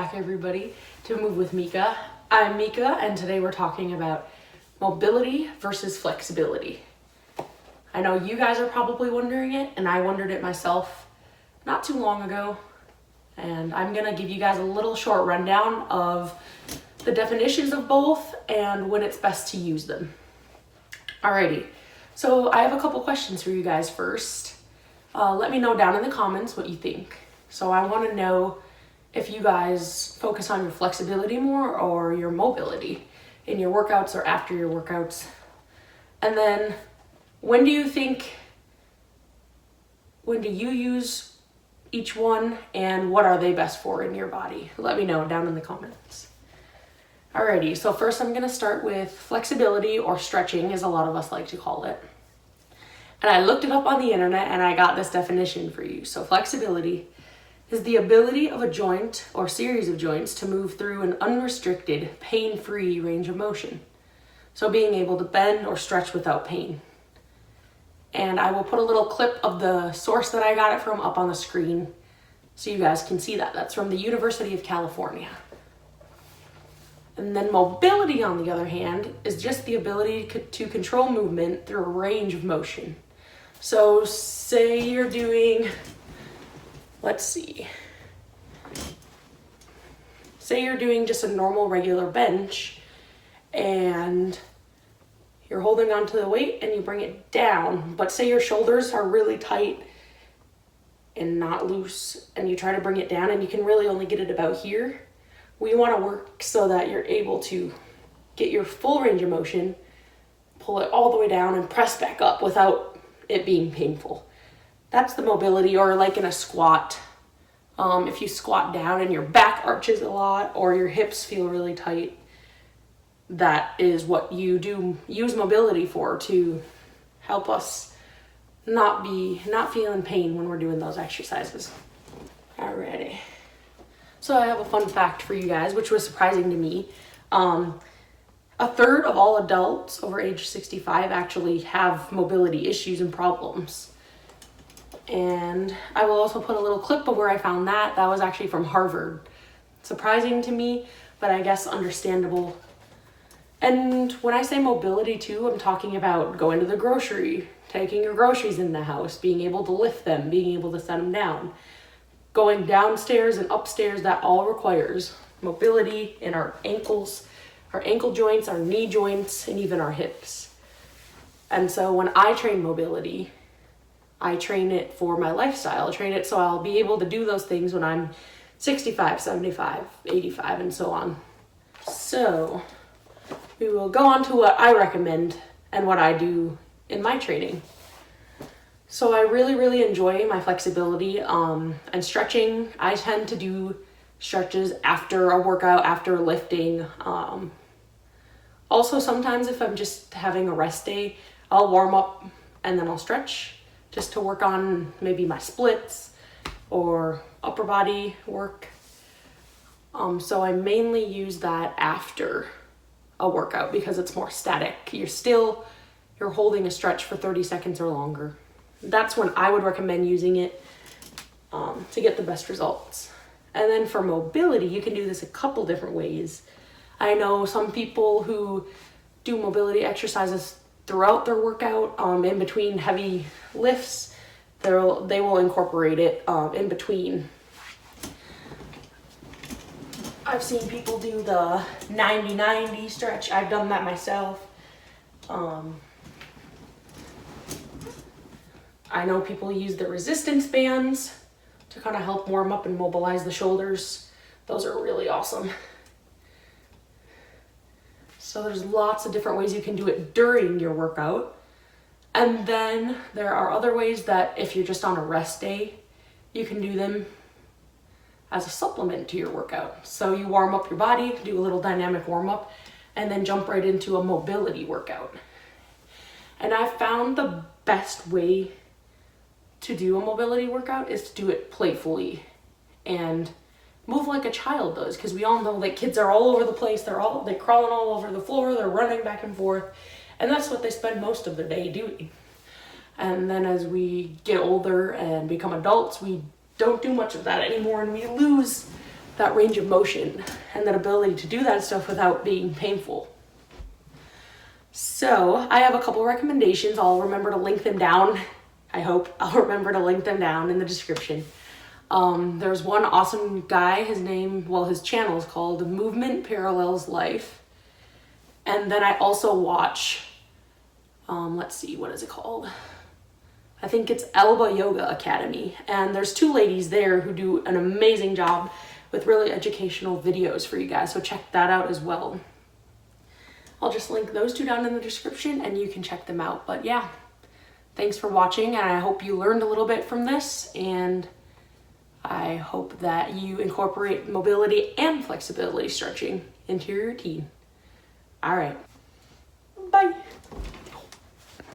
back, everybody, to Move with Mika. I'm Mika, and today we're talking about mobility versus flexibility. I know you guys are probably wondering it, and I wondered it myself not too long ago. And I'm gonna give you guys a little short rundown of the definitions of both and when it's best to use them. Alrighty, so I have a couple questions for you guys first. Let me know down in the comments what you think. So I want to know if you guys focus on your flexibility more or your mobility in your workouts or after your workouts. And then when do you use each one and what are they best for in your body? Let me know down in the comments. Alrighty, so first I'm going to start with flexibility, or stretching as a lot of us like to call it. And I looked it up on the internet and I got this definition for you. So flexibility is the ability of a joint or series of joints to move through an unrestricted, pain-free range of motion. So being able to bend or stretch without pain. And I will put a little clip of the source that I got it from up on the screen so you guys can see that. That's from the University of California. And then mobility, on the other hand, is just the ability to control movement through a range of motion. So say you're doing, say you're doing just a normal regular bench and you're holding onto the weight and you bring it down, but say your shoulders are really tight and not loose and you try to bring it down and you can really only get it about here. We want to work so that you're able to get your full range of motion, pull it all the way down and press back up without it being painful. That's the mobility. Or like in a squat, if you squat down and your back arches a lot or your hips feel really tight, that is what you do use mobility for, to help us not feel in pain when we're doing those exercises. Alrighty. So I have a fun fact for you guys, which was surprising to me. A third of all adults over age 65 actually have mobility issues and problems. And I will also put a little clip of where I found that. That was actually from Harvard. Surprising to me, but I guess understandable. And when I say mobility too, I'm talking about going to the grocery, taking your groceries in the house, being able to lift them, being able to set them down. Going downstairs and upstairs, that all requires mobility in our ankles, our ankle joints, our knee joints, and even our hips. And so when I train mobility, I train it for my lifestyle. I train it so I'll be able to do those things when I'm 65, 75, 85, and so on. So we will go on to what I recommend and what I do in my training. So I really enjoy my flexibility and stretching. I tend to do stretches after a workout, after lifting. Also, sometimes if I'm just having a rest day, I'll warm up and then I'll stretch just to work on maybe my splits or upper body work. So I mainly use that after a workout because it's more static. You're holding a stretch for 30 seconds or longer. That's when I would recommend using it to get the best results. And then for mobility, you can do this a couple different ways. I know some people who do mobility exercises throughout their workout, in between heavy lifts. They will incorporate it in between. I've seen people do the 90-90 stretch. I've done that myself. I know people use the resistance bands to kind of help warm up and mobilize the shoulders. Those are really awesome. So there's lots of different ways you can do it during your workout. And then there are other ways that if you're just on a rest day, you can do them as a supplement to your workout. So you warm up your body, do a little dynamic warm up, and then jump right into a mobility workout. And I found the best way to do a mobility workout is to do it playfully and move like a child does, because we all know that kids are all over the place. They're crawling all over the floor, they're running back and forth, and that's what they spend most of their day doing. And then as we get older and become adults, we don't do much of that anymore, and we lose that range of motion and that ability to do that stuff without being painful. So I have a couple recommendations. I'll remember to link them down. I hope I'll remember to link them down in the description. There's one awesome guy, his channel is called Movement Parallels Life. And then I also watch, let's see, what is it called? I think it's Elba Yoga Academy. And there's two ladies there who do an amazing job with really educational videos for you guys. So check that out as well. I'll just link those two down in the description and you can check them out. But yeah, thanks for watching, and I hope you learned a little bit from this, and I hope that you incorporate mobility and flexibility stretching into your routine. All right, bye.